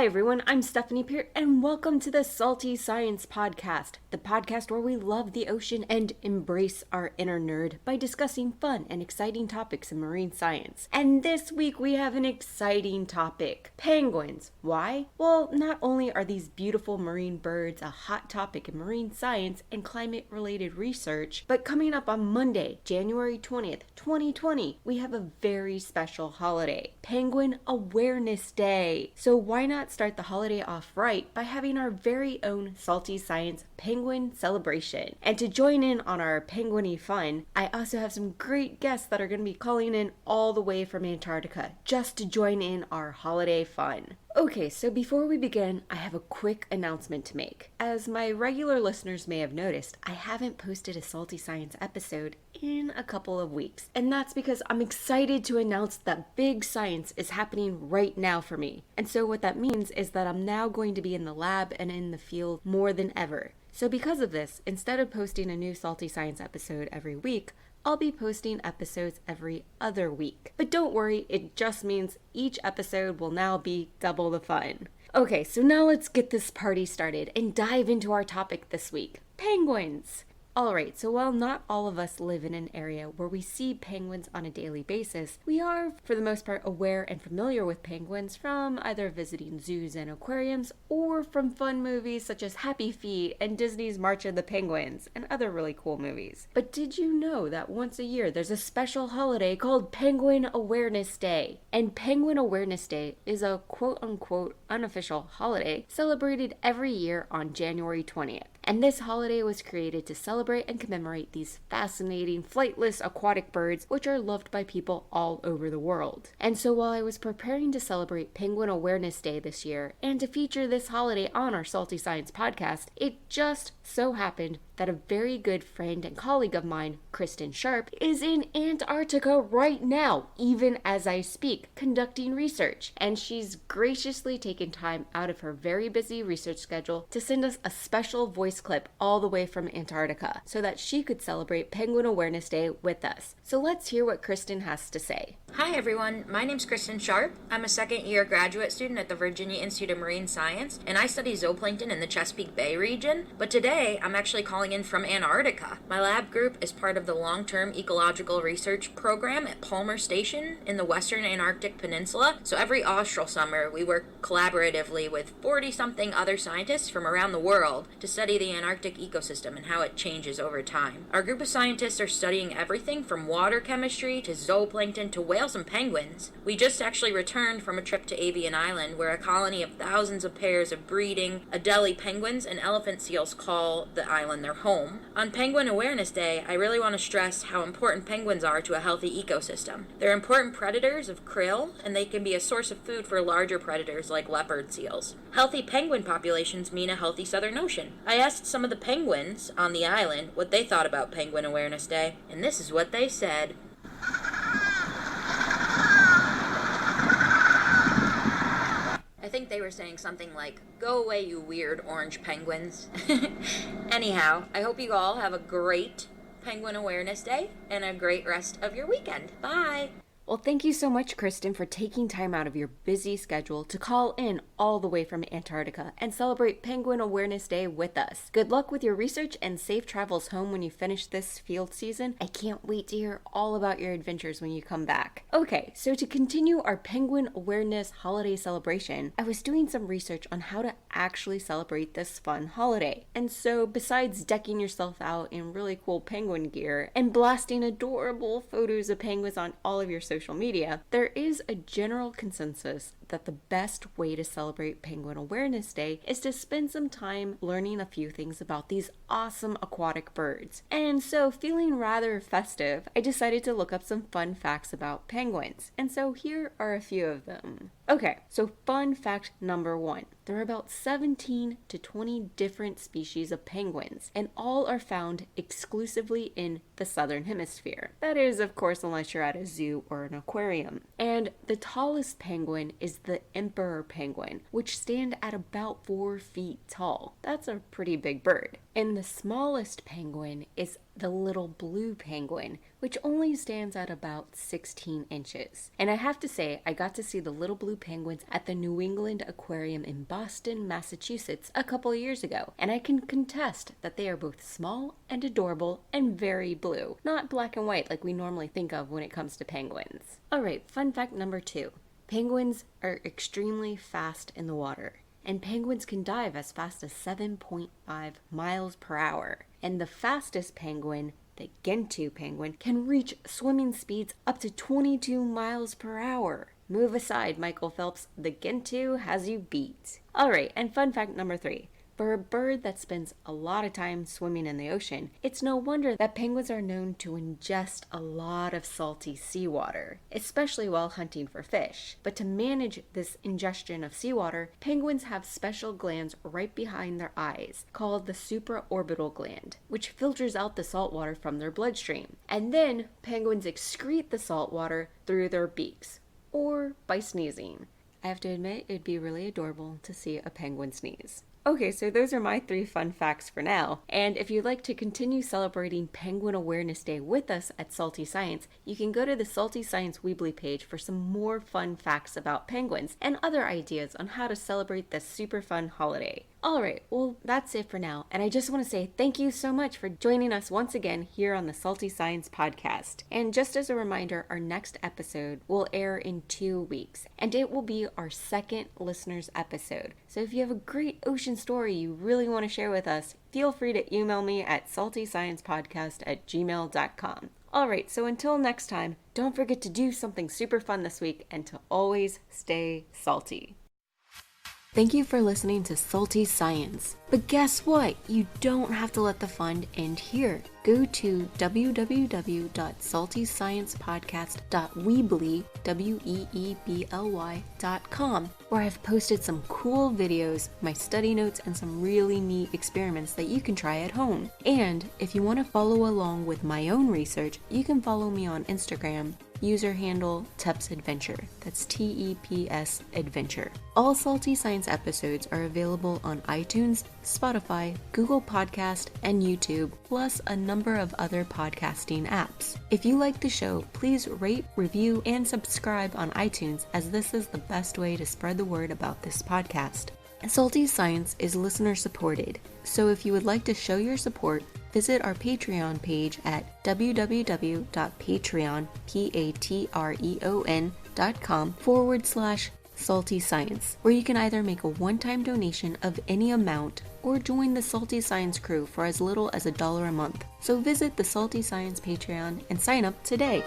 Hi everyone, I'm Stephanie Peart, and welcome to the Salt-Tea Podcast, the podcast where we love the ocean and embrace our inner nerd by discussing fun and exciting topics in marine science. And this week we have an exciting topic, penguins. Why? Well, not only are these beautiful marine birds a hot topic in marine science and climate-related research, but coming up on Monday, January 20th, 2020, we have a very special holiday, Penguin Awareness Day. So why not start the holiday off right by having our very own Salty Science Penguin celebration? And to join in on our penguin-y fun, I also have some great guests that are going to be calling in all the way from Antarctica just to join in our holiday fun. Okay, so before we begin, I have a quick announcement to make. As my regular listeners may have noticed, I haven't posted a Salty Science episode in a couple of weeks. And that's because I'm excited to announce that big science is happening right now for me. And so what that means is that I'm now going to be in the lab and in the field more than ever. So because of this, instead of posting a new Salty Science episode every week, I'll be posting episodes every other week. But don't worry, it just means each episode will now be double the fun. Okay, so now let's get this party started and dive into our topic this week, penguins. Alright, so while not all of us live in an area where we see penguins on a daily basis, we are, for the most part, aware and familiar with penguins from either visiting zoos and aquariums or from fun movies such as Happy Feet and Disney's March of the Penguins and other really cool movies. But did you know that once a year there's a special holiday called Penguin Awareness Day? And Penguin Awareness Day is a quote-unquote unofficial holiday celebrated every year on January 20th. And this holiday was created to celebrate and commemorate these fascinating flightless aquatic birds which are loved by people all over the world. And so while I was preparing to celebrate Penguin Awareness Day this year and to feature this holiday on our Salty Science podcast, it just so happened that a very good friend and colleague of mine, Kristin Sharp, is in Antarctica right now, even as I speak, conducting research. And she's graciously taken time out of her very busy research schedule to send us a special voice clip all the way from Antarctica so that she could celebrate Penguin Awareness Day with us. So let's hear what Kristin has to say. Hi everyone, my name's Kristin Sharp. I'm a second-year graduate student at the Virginia Institute of Marine Science, and I study zooplankton in the Chesapeake Bay region. But today, I'm actually calling in from Antarctica. My lab group is part of the long-term ecological research program at Palmer Station in the western Antarctic Peninsula. So every austral summer, we work collaboratively with 40-something other scientists from around the world to study the Antarctic ecosystem and how it changes over time. Our group of scientists are studying everything from water chemistry to zooplankton to whales and penguins. We just actually returned from a trip to Avian Island where a colony of thousands of pairs of breeding Adelie penguins and elephant seals call the island their home. On Penguin Awareness Day, I really want to stress how important penguins are to a healthy ecosystem. They're important predators of krill, and they can be a source of food for larger predators like leopard seals. Healthy penguin populations mean a healthy southern ocean. I asked some of the penguins on the island what they thought about Penguin Awareness Day, and this is what they said. I think they were saying something like, "Go away, you weird orange penguins." Anyhow, I hope you all have a great Penguin Awareness Day and a great rest of your weekend. Bye! Well, thank you so much, Kristin, for taking time out of your busy schedule to call in all the way from Antarctica and celebrate Penguin Awareness Day with us. Good luck with your research and safe travels home when you finish this field season. I can't wait to hear all about your adventures when you come back. Okay, so to continue our Penguin Awareness holiday celebration, I was doing some research on how to actually celebrate this fun holiday. And so besides decking yourself out in really cool penguin gear and blasting adorable photos of penguins on all of your social media, there is a general consensus that the best way to celebrate Penguin Awareness Day is to spend some time learning a few things about these awesome aquatic birds. And so, feeling rather festive, I decided to look up some fun facts about penguins. And so here are a few of them. Okay, so fun fact number 1. There are about 17 to 20 different species of penguins, and all are found exclusively in the southern hemisphere. That is, of course, unless you're at a zoo or an aquarium. And the tallest penguin is the emperor penguin, which stand at about 4 feet tall. That's a pretty big bird. And the smallest penguin is the little blue penguin, which only stands at about 16 inches. And I have to say, I got to see the little blue penguins at the New England Aquarium in Boston, Massachusetts a couple of years ago, and I can contest that they are both small and adorable and very blue, not black and white like we normally think of when it comes to penguins. Alright, fun fact number 2. Penguins are extremely fast in the water, and penguins can dive as fast as 7.5 miles per hour. And the fastest penguin, the Gentoo penguin, can reach swimming speeds up to 22 miles per hour. Move aside, Michael Phelps, the Gentoo has you beat. Alright, and fun fact number 3. For a bird that spends a lot of time swimming in the ocean, it's no wonder that penguins are known to ingest a lot of salty seawater, especially while hunting for fish. But to manage this ingestion of seawater, penguins have special glands right behind their eyes, called the supraorbital gland, which filters out the salt water from their bloodstream. And then penguins excrete the salt water through their beaks, or by sneezing. I have to admit, it'd be really adorable to see a penguin sneeze. Okay, so those are my 3 fun facts for now. And if you'd like to continue celebrating Penguin Awareness Day with us at Salt-Tea Science, you can go to the Salt-Tea Science Weebly page for some more fun facts about penguins and other ideas on how to celebrate this super fun holiday. Alright, well that's it for now, and I just want to say thank you so much for joining us once again here on the Salt-Tea Science podcast. And just as a reminder, our next episode will air in 2 weeks, and it will be our second listeners episode. So if you have a great ocean story you really want to share with us, feel free to email me at saltysciencepodcast@gmail.com. Alright, so until next time, don't forget to do something super fun this week and to always stay salty. Thank you for listening to Salt-Tea Science. But guess what? You don't have to let the fun end here. Go to www.saltysciencepodcast.weebly.com, where I've posted some cool videos, my study notes, and some really neat experiments that you can try at home. And if you want to follow along with my own research, you can follow me on Instagram. User handle Teps Adventure. That's TEPS Adventure. All Salt-Tea Science episodes are available on iTunes, Spotify, Google Podcast, and YouTube, plus a number of other podcasting apps. If you like the show, please rate, review, and subscribe on iTunes, as this is the best way to spread the word about this podcast. Salt-Tea Science is listener supported, so if you would like to show your support, visit our Patreon page at www.patreon.com/Salt-Tea Science, where you can either make a one-time donation of any amount or join the Salt-Tea Science crew for as little as $1 a month. So visit the Salt-Tea Science Patreon and sign up today.